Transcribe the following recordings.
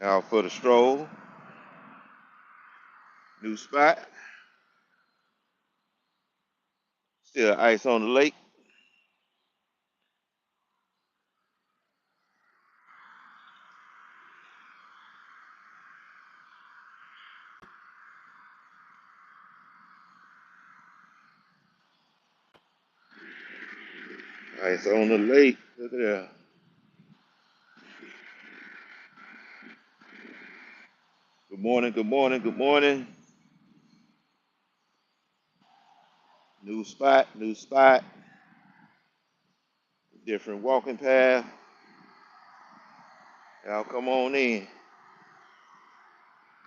Out for the stroll. New spot. Still ice on the lake. Ice on the lake. Look at that. Good morning, good morning, good morning. New spot, new spot. Different walking path. Y'all come on in.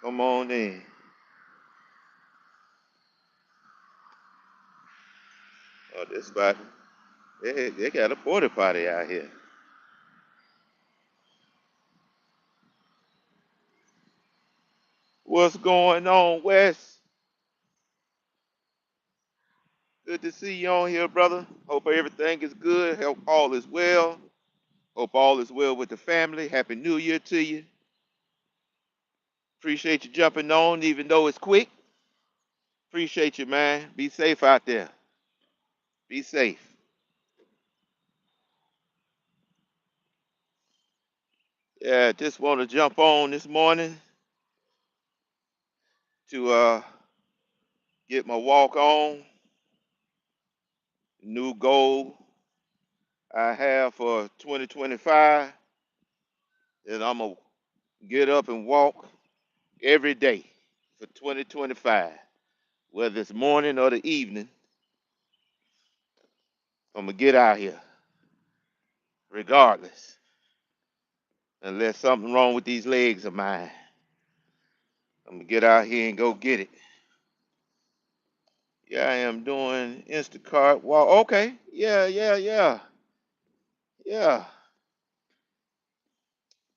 Come on in. Oh, this spot. They got a porta potty out here. What's going on, Wes? Good to see you on here, brother. Hope everything is good. Hope all is well. Hope all is well with the family. Happy New Year to you. Appreciate you jumping on, even though it's quick. Appreciate you, man. Be safe out there. Be safe. Yeah, just want to jump on this morning to get my walk on. New goal I have for 2025 is I'm gonna get up and walk every day for 2025, whether it's morning or the evening. I'm gonna get out here regardless, unless something wrong with these legs of mine. I'm gonna get out here and go get it. Yeah, I am doing Instacart. Well, okay. Yeah, yeah, yeah, yeah.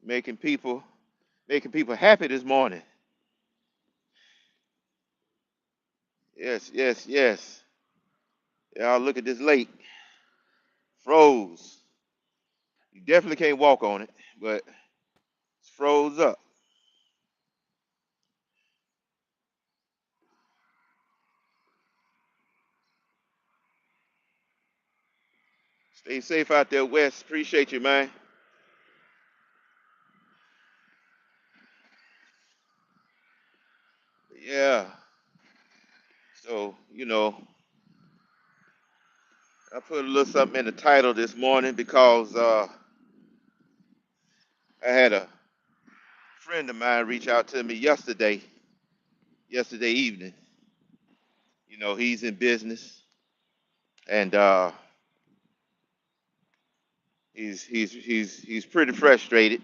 Making people, making people happy this morning. Yes, yes, yes. Y'all look at this lake. Froze. You definitely can't walk on it, but it's froze up. Stay safe out there, Wes. Appreciate you, man. Yeah. So, I put a little something in the title this morning because I had a friend of mine reach out to me yesterday evening. He's in business and he's pretty frustrated.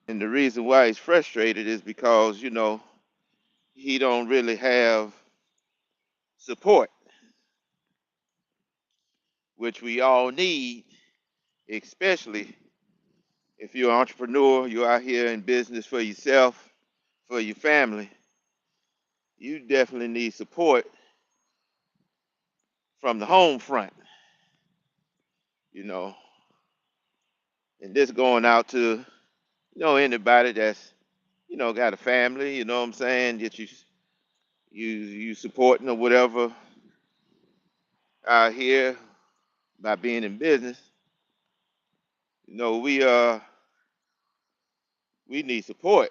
And the reason why he's frustrated is because, he don't really have support, which we all need, especially if you're an entrepreneur, you're out here in business for yourself, for your family. You definitely need support from the home front, you know. And this going out to, anybody that's, got a family, you know what I'm saying, that you supporting or whatever out here by being in business. We need support.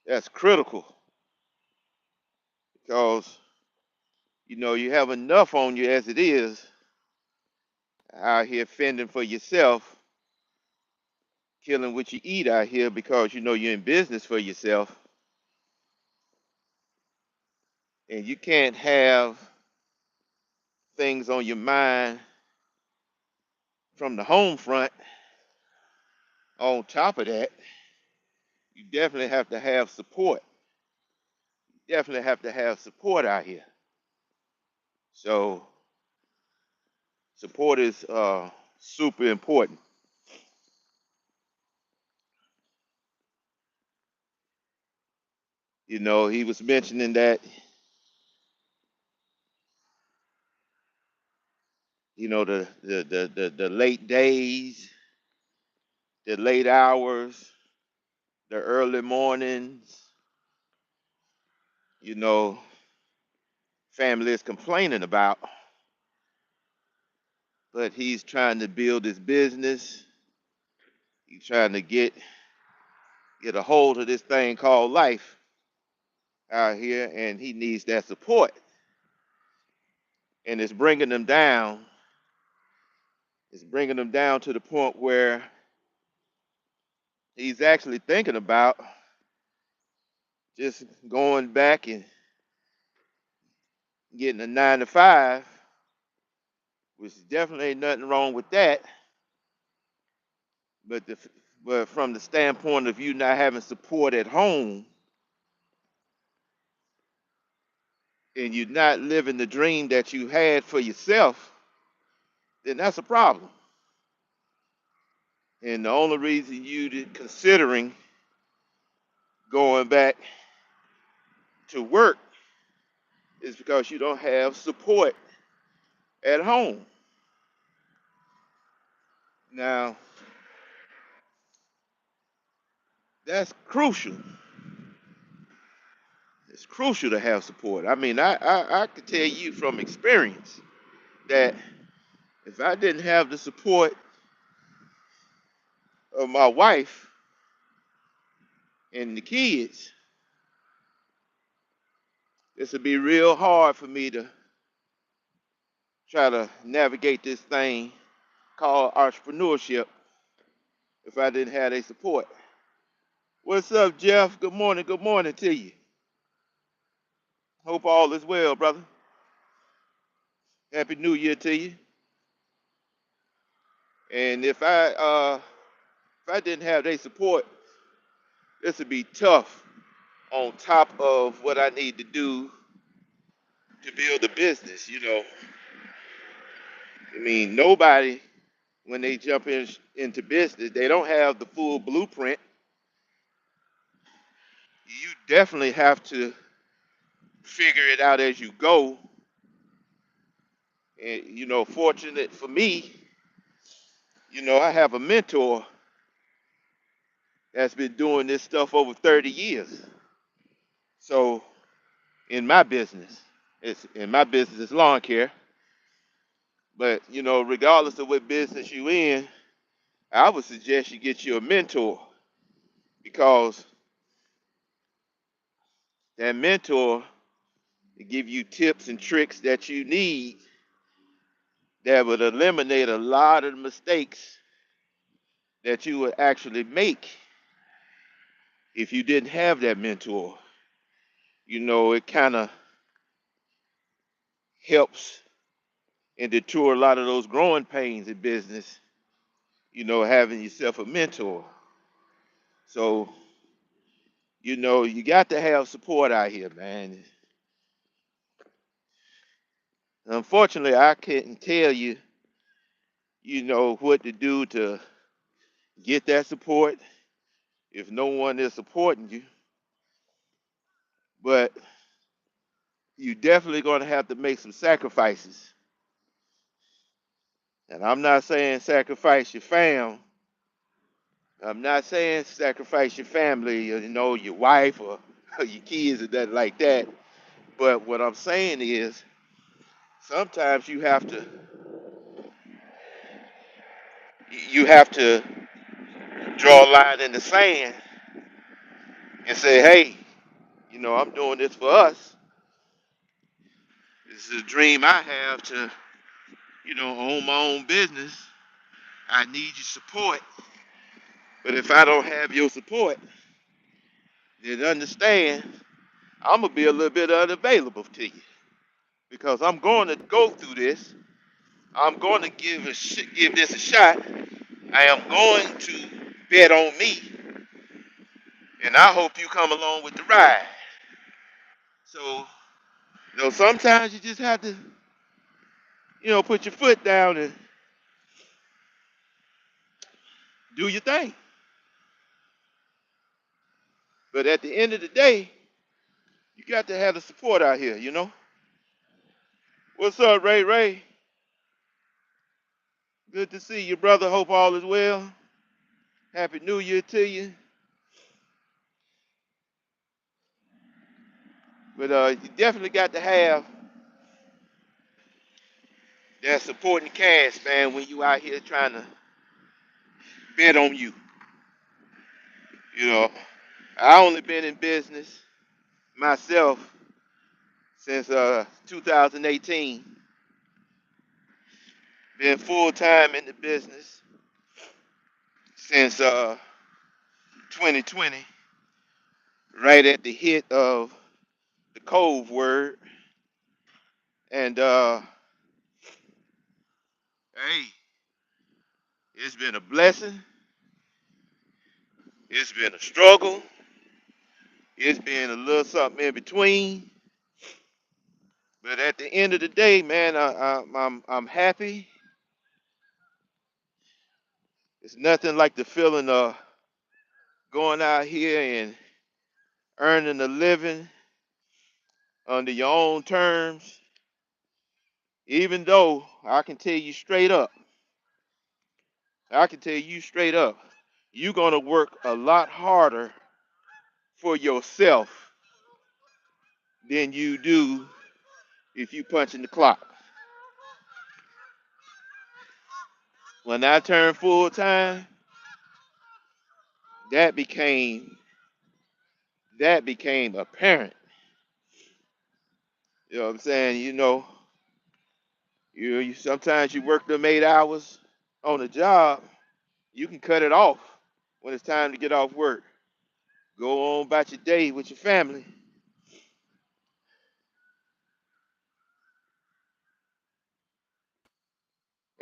That's critical because you have enough on you as it is out here fending for yourself, killing what you eat out here because you're in business for yourself, and you can't have things on your mind from the home front. On top of that, you definitely have to have support. Definitely have to have support out here. So support is super important. He was mentioning that the late days, the late hours, the early mornings, you know, family is complaining about, but he's trying to build his business. He's trying to get a hold of this thing called life out here, and he needs that support. And it's bringing him down. It's bringing him down to the point where he's actually thinking about just going back and getting a 9 to 5, which definitely ain't nothing wrong with that. But but from the standpoint of you not having support at home and you're not living the dream that you had for yourself, then that's a problem. And the only reason you considering going back to work is because you don't have support at home. Now, that's crucial. It's crucial to have support. I mean, I can tell you from experience that if I didn't have the support of my wife and the kids, this would be real hard for me to try to navigate this thing called entrepreneurship if I didn't have their support. What's up, Jeff? Good morning. Good morning to you. Hope all is well, brother. Happy New Year to you. And if I didn't have their support, this would be tough on top of what I need to do to build a business. I mean, nobody when they jump into business, they don't have the full blueprint. You definitely have to figure it out as you go. And fortunate for me, I have a mentor that's been doing this stuff over 30 years. So in my business, it's lawn care. But regardless of what business you in, I would suggest you get you a mentor because that mentor will give you tips and tricks that you need that would eliminate a lot of the mistakes that you would actually make if you didn't have that mentor. It kind of helps and deter a lot of those growing pains in business, having yourself a mentor. So, you got to have support out here, man. Unfortunately, I couldn't tell you, what to do to get that support if no one is supporting you. But you definitely going to have to make some sacrifices. And I'm not saying sacrifice your fam. I'm not saying sacrifice your family, your wife or your kids or nothing like that. But what I'm saying is sometimes you have to draw a line in the sand and say, hey, I'm doing this for us. This is a dream I have to, own my own business. I need your support. But if I don't have your support, then understand I'm gonna be a little bit unavailable to you because I'm going to go through this. I'm going to give this a shot. I am going to bet on me, and I hope you come along with the ride. So, sometimes you just have to, put your foot down and do your thing. But at the end of the day, you got to have the support. What's up, Ray Ray? Good to see you, brother. Hope all is well. Happy New Year to you. But you definitely got to have that supporting cast, man, when you out here trying to bet on you. You know, I only been in business myself since 2018. Been full time in the business since 2020, right at the hit of the Cove word. And hey, it's been a blessing. It's been a struggle. It's been a little something in between. But at the end of the day, man, I'm happy. It's nothing like the feeling of going out here and earning a living under your own terms. Even though I can tell you straight up, you're gonna work a lot harder for yourself than you do if you punch in the clock. When I turned full time, that became that became apparent. You know what I'm saying? You sometimes you work them 8 hours on a job, you can cut it off when it's time to get off work. Go on about your day with your family.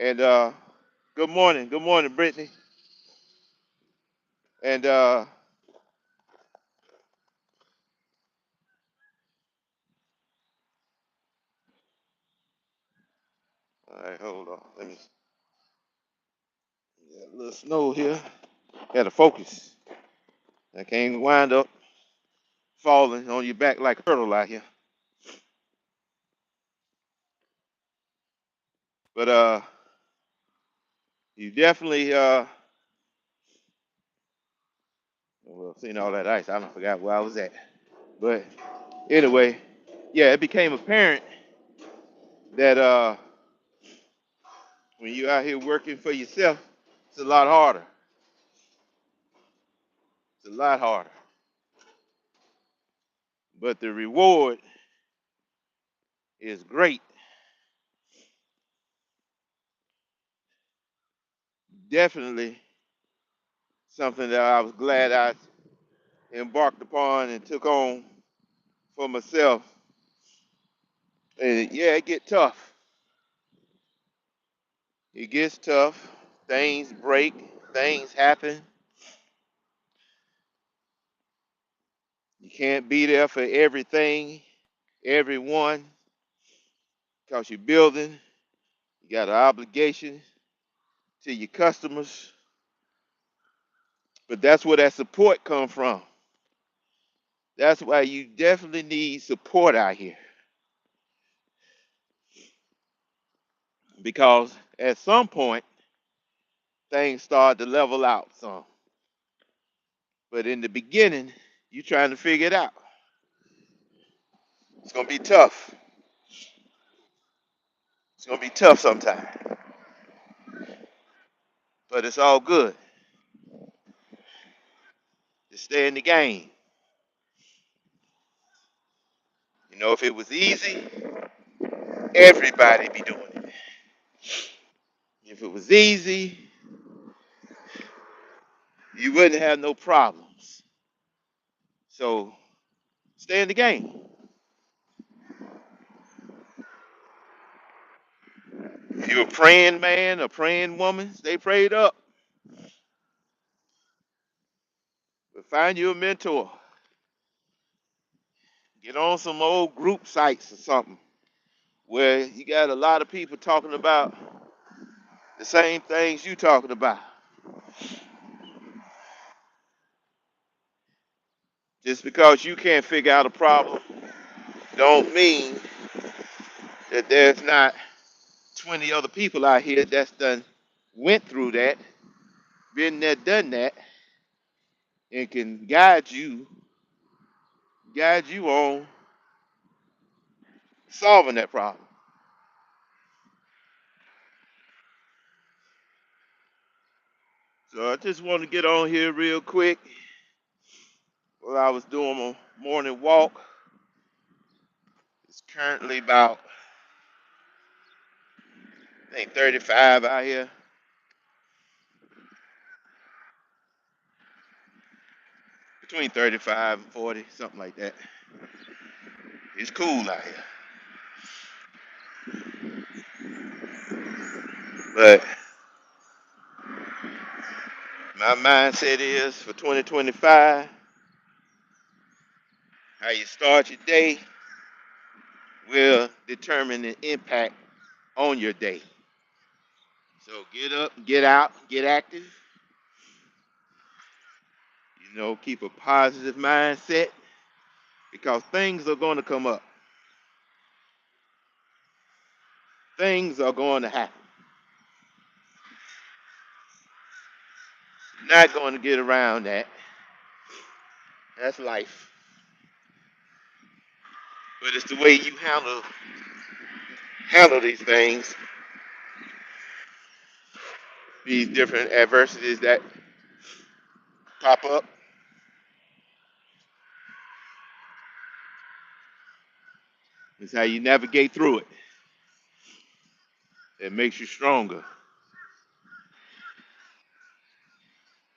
And good morning, Brittany. And all right, hold on. Let me got a little snow here. Got to focus. I can't wind up falling on your back like a turtle out here. But you definitely well, seeing all that ice, I don't forgot where I was at. But anyway, yeah, it became apparent that when you out here working for yourself, it's a lot harder. It's a lot harder. But the reward is great. Definitely something that I was glad I embarked upon and took on for myself. And yeah, it get tough. It gets tough. Things break. Things happen. You can't be there for everything, everyone, because you're building. You got an obligation to your customers. But that's where that support come from. That's why you definitely need support out here. Because at some point, things start to level out some. But in the beginning, you're trying to figure it out. It's gonna be tough. It's gonna be tough sometimes. But it's all good. Just stay in the game. You know, if it was easy, everybody be doing it. If it was easy, you wouldn't have no problems. So stay in the game. If you're a praying man, a praying woman, stay prayed up. But find you a mentor. Get on some old group sites or something where you got a lot of people talking about the same things you talking about. Just because you can't figure out a problem don't mean that there's not 20 other people out here that's done went through that, been there, done that, and can guide you on solving that problem. So I just want to get on here real quick. While I was doing my morning walk, it's currently about, I think, 35 out here. Between 35 and 40, something like that. It's cool out here. But my mindset is for 2025, how you start your day will determine the impact on your day. So get up, get out, get active. Keep a positive mindset because things are going to come up. Things are going to happen. Not going to get around that. That's life. But it's the way you handle these things, these different adversities that pop up. It's how you navigate through it. It makes you stronger.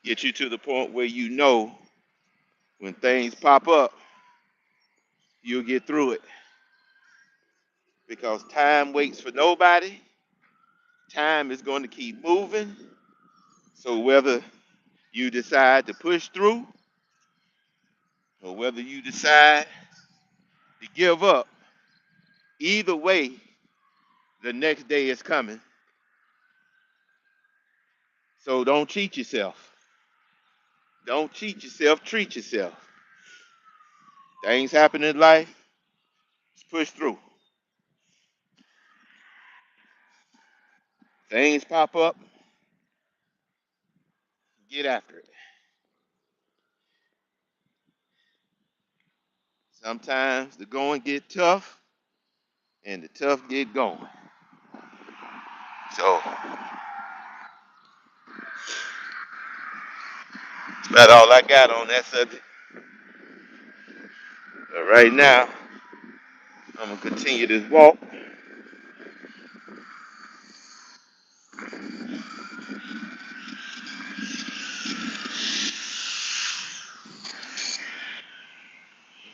Get you to the point where you know when things pop up, you'll get through it. Because time waits for nobody. Time is going to keep moving. So whether you decide to push through or whether you decide to give up, either way, the next day is coming. So don't cheat yourself. Don't cheat yourself, treat yourself. Things happen in life, just push through. Things pop up, get after it. Sometimes the going get tough and the tough get going. So that's about all I got on that subject. But right now, I'm gonna continue this walk.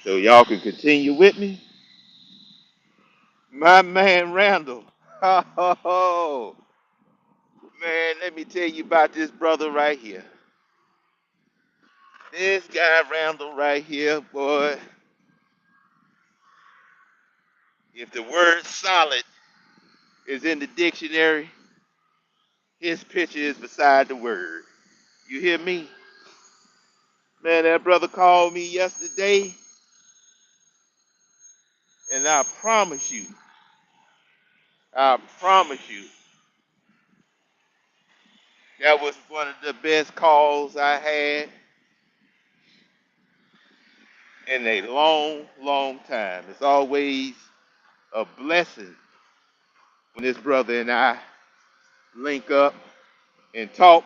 So y'all can continue with me. My man Randall. Oh, man, let me tell you about this brother right here. This guy Randall right here, boy. If the word solid is in the dictionary, his picture is beside the word. You hear me? Man, that brother called me yesterday, and I promise you, that was one of the best calls I had in a long, long time. It's always a blessing when this brother and I link up and talk.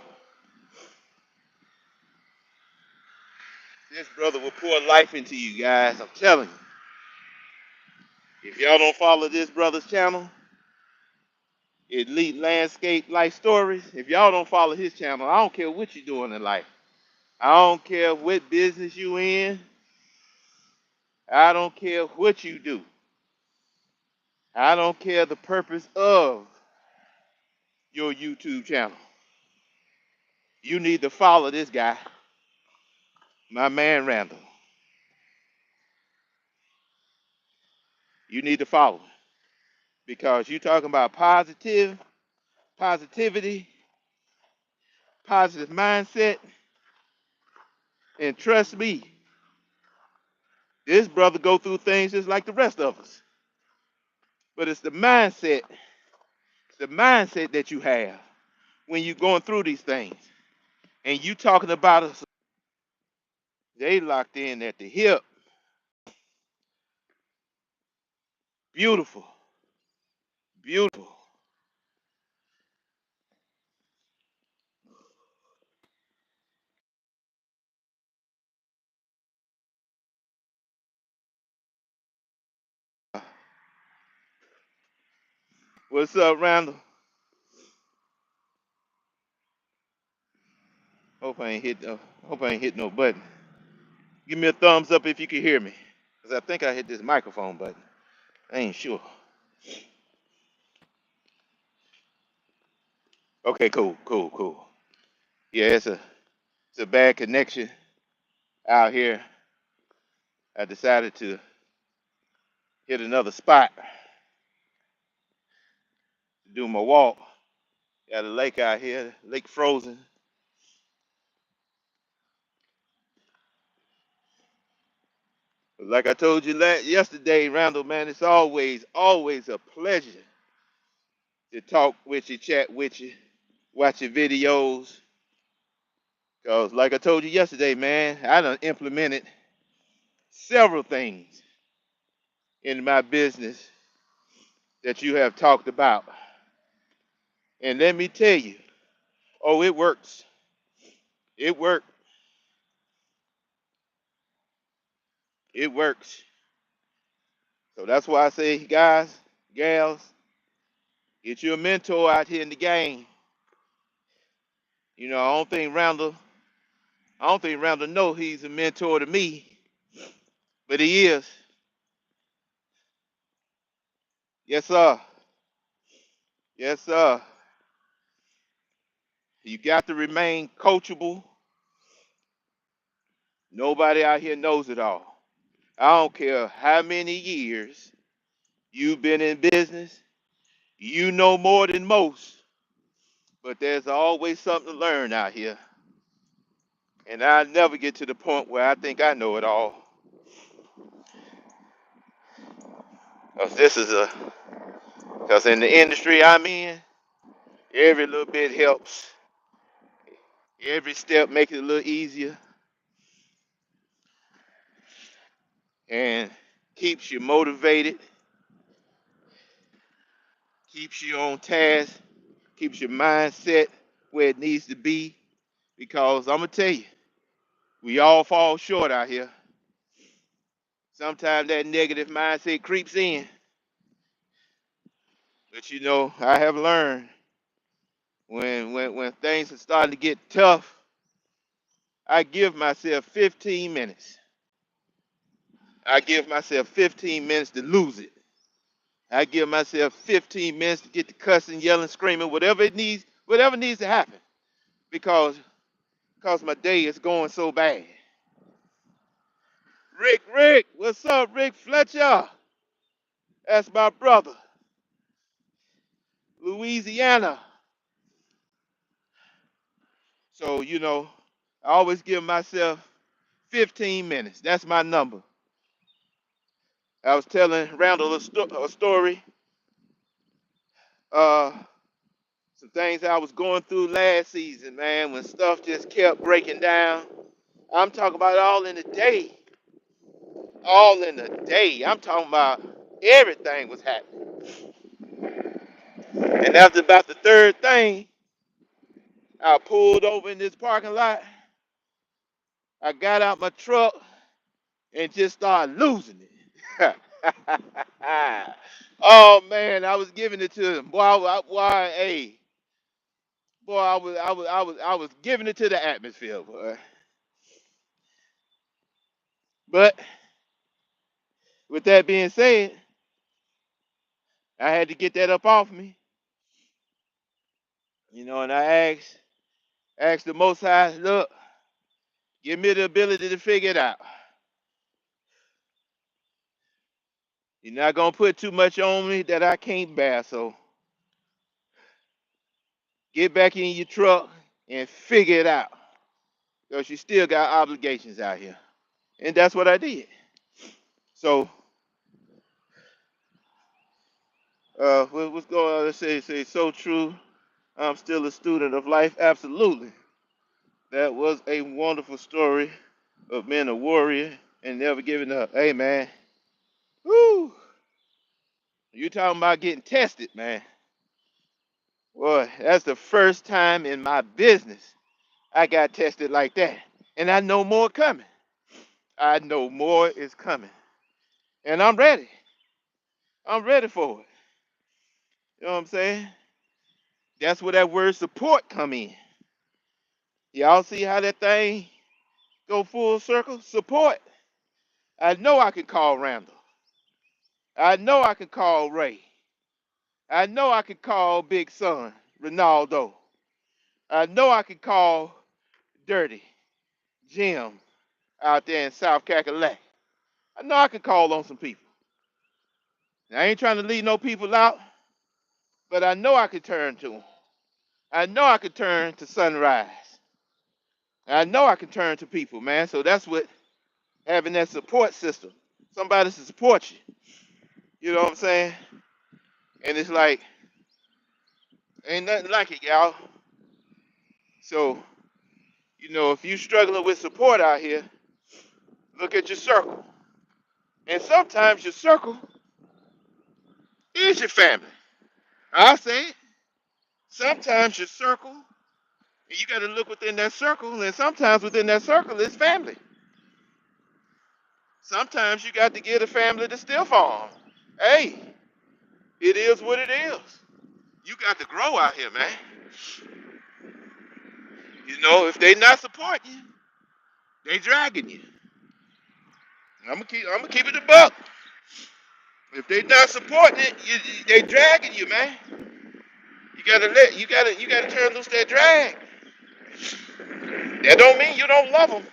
This brother will pour life into you guys. I'm telling you. If y'all don't follow this brother's channel, Elite Landscape Life Stories, if y'all don't follow his channel, I don't care what you're doing in life. I don't care what business you in. I don't care what you do. I don't care the purpose of your YouTube channel. You need to follow this guy, my man Randall. You need to follow him because you talking about positivity, positive mindset, and trust me, this brother go through things just like the rest of us. But it's the mindset that you have when you're going through these things. And you talking about us, they locked in at the hip. Beautiful, beautiful. What's up, Randall? Hope I ain't hit no button. Give me a thumbs up if you can hear me, cause I think I hit this microphone button. I ain't sure. Okay, cool, cool, cool. Yeah, it's a bad connection out here. I decided to hit another spot to do my walk. Got a lake out here, lake frozen. Like I told you yesterday, Randall, man, it's always a pleasure to talk with you, chat with you, watch your videos. Cause like I told you yesterday, man, I done implemented several things in my business that you have talked about. And let me tell you, oh, it works. It works. It works. So that's why I say, guys, gals, get you a mentor out here in the game. You know, I don't think Randall know he's a mentor to me, but he is. Yes, sir. Yes, sir. You got to remain coachable. Nobody out here knows it all. I don't care how many years you've been in business, you know more than most, but there's always something to learn out here. And I never get to the point where I think I know it all. Cause this is a, cause in the industry I'm in, every little bit helps. Every step makes it a little easier and keeps you motivated, keeps you on task, keeps your mindset where it needs to be. Because I'm gonna tell you, we all fall short out here. Sometimes that negative mindset creeps in. But you know, I have learned when things are starting to get tough, I give myself 15 minutes. I give myself 15 minutes to lose it. I give myself 15 minutes to get the cussing, yelling, screaming, whatever needs to happen. Because because my day is going so bad. Rick, what's up, Rick Fletcher? That's my brother. Louisiana. So, you know, I always give myself 15 minutes. That's my number. I was telling Randall a story, uh, some things I was going through last season, man, when stuff just kept breaking down. I'm talking about all in a day. All in a day. I'm talking about everything was happening. And after about the third thing, I pulled over in this parking lot. I got out my truck and just started losing it. Oh man, I was giving it to him. Boy, I was giving it to the atmosphere, boy. But with that being said, I had to get that up off me, you know, and I asked the Most High, look, give me the ability to figure it out. You're not gonna put too much on me that I can't bear, so get back in your truck and figure it out, because you still got obligations out here, and that's what I did. So, what's going on? Let's say so true. I'm still a student of life. Absolutely. That was a wonderful story of being a warrior and never giving up. Hey, man. Woo! You talking about getting tested, man. Boy, that's the first time in my business I got tested like that. And I know more coming. I know more is coming. And I'm ready. I'm ready for it. You know what I'm saying? That's where that word support come in. Y'all see how that thing go full circle? Support. I know I can call Randall. I know I can call Ray. I know I can call Big Son, Ronaldo. I know I can call Dirty, Jim out there in South Cackalack. I know I can call on some people. Now, I ain't trying to leave no people out, but I know I can turn to them. I know I can turn to Sunrise. I know I can turn to people, man. So that's what having that support system. Somebody to support you. You know what I'm saying? And it's like, ain't nothing like it, y'all. So, if you're struggling with support out here, look at your circle. And sometimes your circle is your family. I'll say it. Sometimes your circle, and you got to look within that circle, and sometimes within that circle is family. Sometimes you got to give the family the stiff arm. Hey, it is what it is. You got to grow out here, man. If they not supporting you, they dragging you. I'm gonna keep it a buck. If they not supporting it, they dragging you, man. You gotta turn loose that drag. That don't mean you don't love them.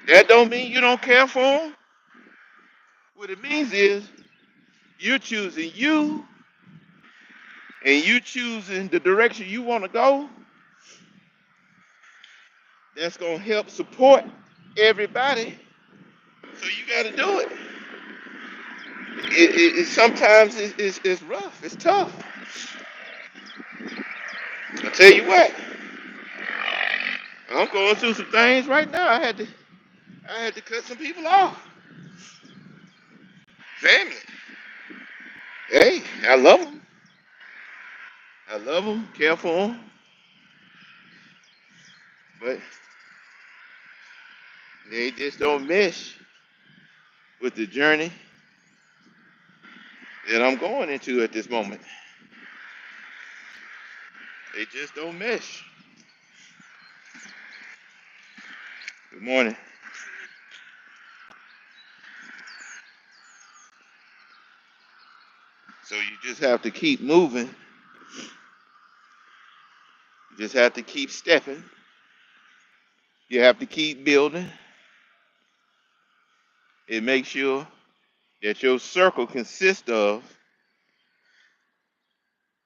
That don't mean you don't care for them. What it means is you're choosing you, and you choosing the direction you want to go. That's gonna help support everybody. So you got to do it. Sometimes it's rough. It's tough. I tell you what, I'm going through some things right now. I had to cut some people off. Family. Hey, I love them. I love them. Care for them. But they just don't mesh with the journey that I'm going into at this moment. They just don't mesh. Good morning. So you just have to keep moving. You just have to keep stepping. You have to keep building. And make sure that your circle consists of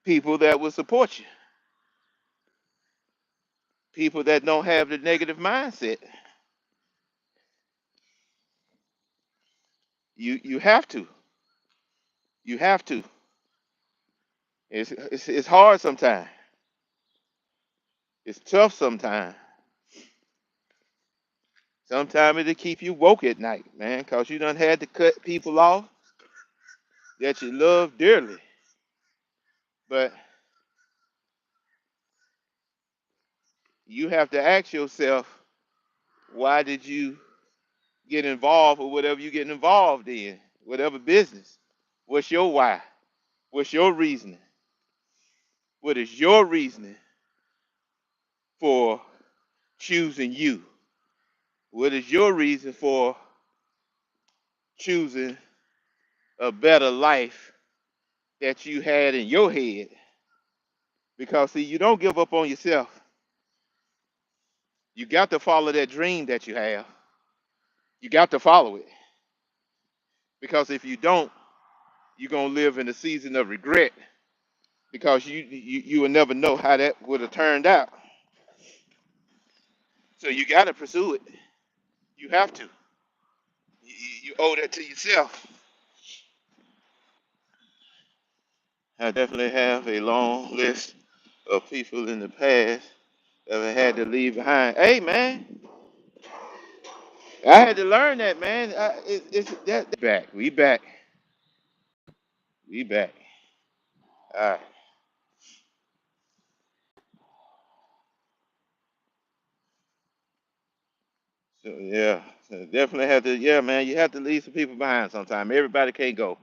people that will support you, people that don't have the negative mindset. You have to. You have to. It's hard sometimes. It's tough sometimes. Sometimes it'll keep you woke at night, man, because you done had to cut people off that you love dearly. But you have to ask yourself, why did you get involved or whatever you getting involved in, whatever business? What's your why? What's your reasoning? What is your reasoning for choosing you? What is your reason for choosing a better life that you had in your head? Because see, you don't give up on yourself. You got to follow that dream that you have. You got to follow it. Because if you don't, you're gonna live in a season of regret. Because you will never know how that would have turned out. So you got to pursue it. You have to. You owe that to yourself. I definitely have a long list of people in the past that I had to leave behind. Hey, man, I had to learn that, man. It's that back. We back. We back. All right. So yeah, so definitely have to. Yeah, man, you have to leave some people behind sometime. Everybody can't go.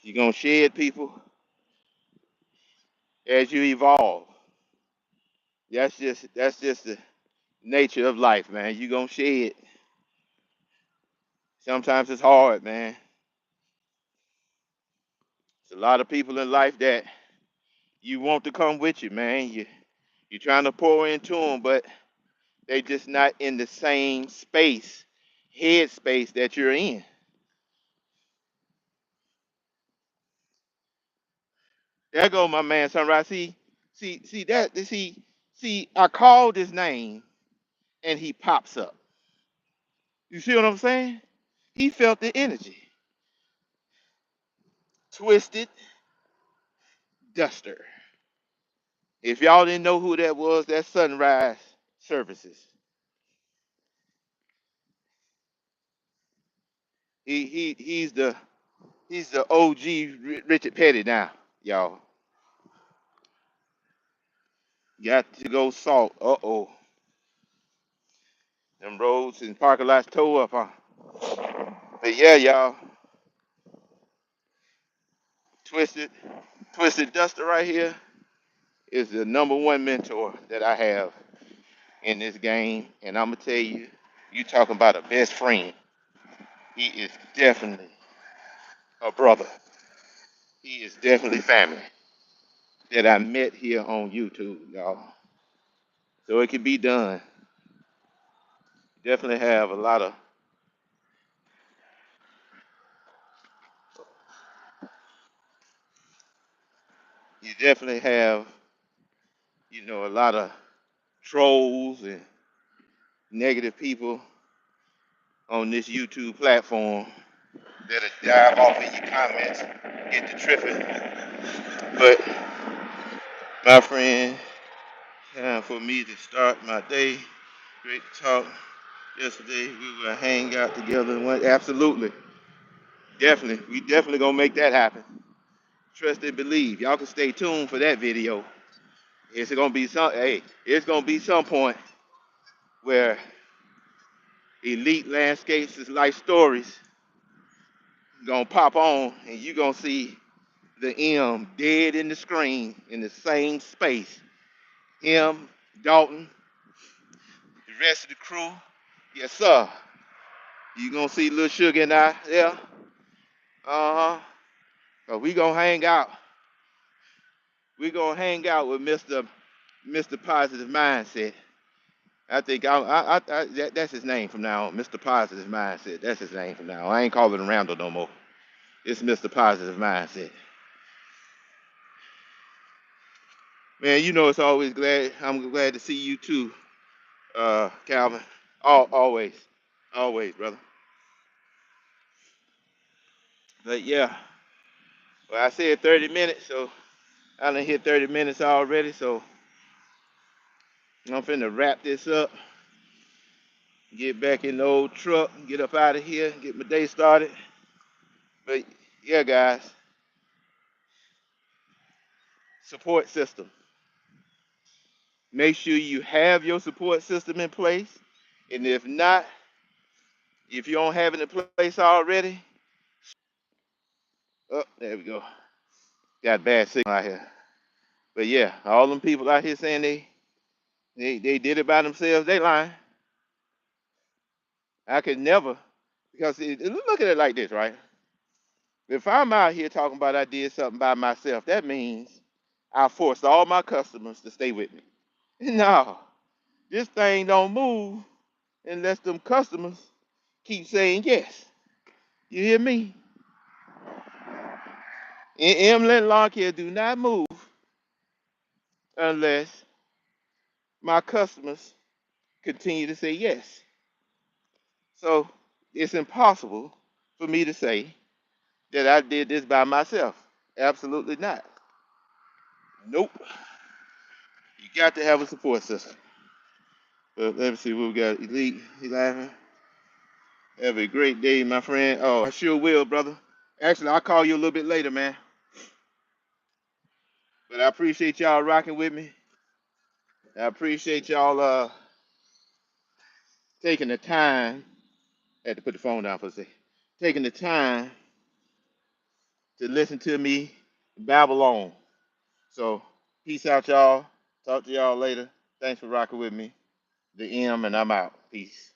You're gonna shed people as you evolve. That's just the nature of life, man. You're gonna shed. Sometimes it's hard, man. There's a lot of people in life that you want to come with you, man. You're trying to pour into them, but they just not in the same space, head space that you're in. There go my man Sunrise. See. I called his name and he pops up. You see what I'm saying? He felt the energy. Twisted Duster. If y'all didn't know who that was, that's Sunrise Services. He's the OG Richard Petty now, y'all. Got to go salt. Uh-oh. Them roads and parking lots towed up, huh? But yeah, y'all. Twisted, Twisted Duster right here is the number one mentor that I have in this game. And I'm gonna tell you, you talking about a best friend. He is definitely a brother. He is definitely family that I met here on YouTube, y'all. So it can be done. Definitely have a lot of. You definitely have, a lot of trolls and negative people on this YouTube platform that'll dive off in your comments, get to tripping. But my friend, time for me to start my day. Great talk yesterday. We will hang out together and went absolutely. Definitely. We definitely gonna make that happen. Trust and believe. Y'all can stay tuned for that video. It's gonna be some point where Elite Landscapes is Life Stories gonna pop on and you gonna see the M dead in the screen in the same space. Him, Dalton, the rest of the crew. Yes, sir. You gonna see Lil Sugar and I there. Uh-huh. But we gonna hang out. We gonna hang out with Mr. Positive Mindset. I think that's his name from now on. Mr. Positive Mindset. That's his name from now on. I ain't calling him Randall no more. It's Mr. Positive Mindset. Man, it's always glad. I'm glad to see you too, Calvin. Always, always, brother. But yeah, well, I said 30 minutes, so I done hit 30 minutes already. So I'm finna wrap this up, get back in the old truck, get up out of here, get my day started. But yeah, guys, support system. Make sure you have your support system in place. And if not, if you don't have it in place already, oh, there we go. Got bad signal out here. But yeah, all them people out here saying they did it by themselves, they lying. I could never, because look at it like this, right? If I'm out here talking about I did something by myself, that means I forced all my customers to stay with me. No, this thing don't move unless them customers keep saying yes. You hear me? Emlyn Lawn Care do not move unless my customers continue to say yes. So it's impossible for me to say that I did this by myself. Absolutely not. Nope. You got to have a support system. But let me see what we got. Elite, he laughing. Have a great day, my friend. Oh, I sure will, brother. Actually, I'll call you a little bit later, man. But I appreciate y'all rocking with me. I appreciate y'all taking the time. I had to put the phone down for a second. Taking the time to listen to me babble on. So, peace out, y'all. Talk to y'all later. Thanks for rocking with me. The M, and I'm out. Peace.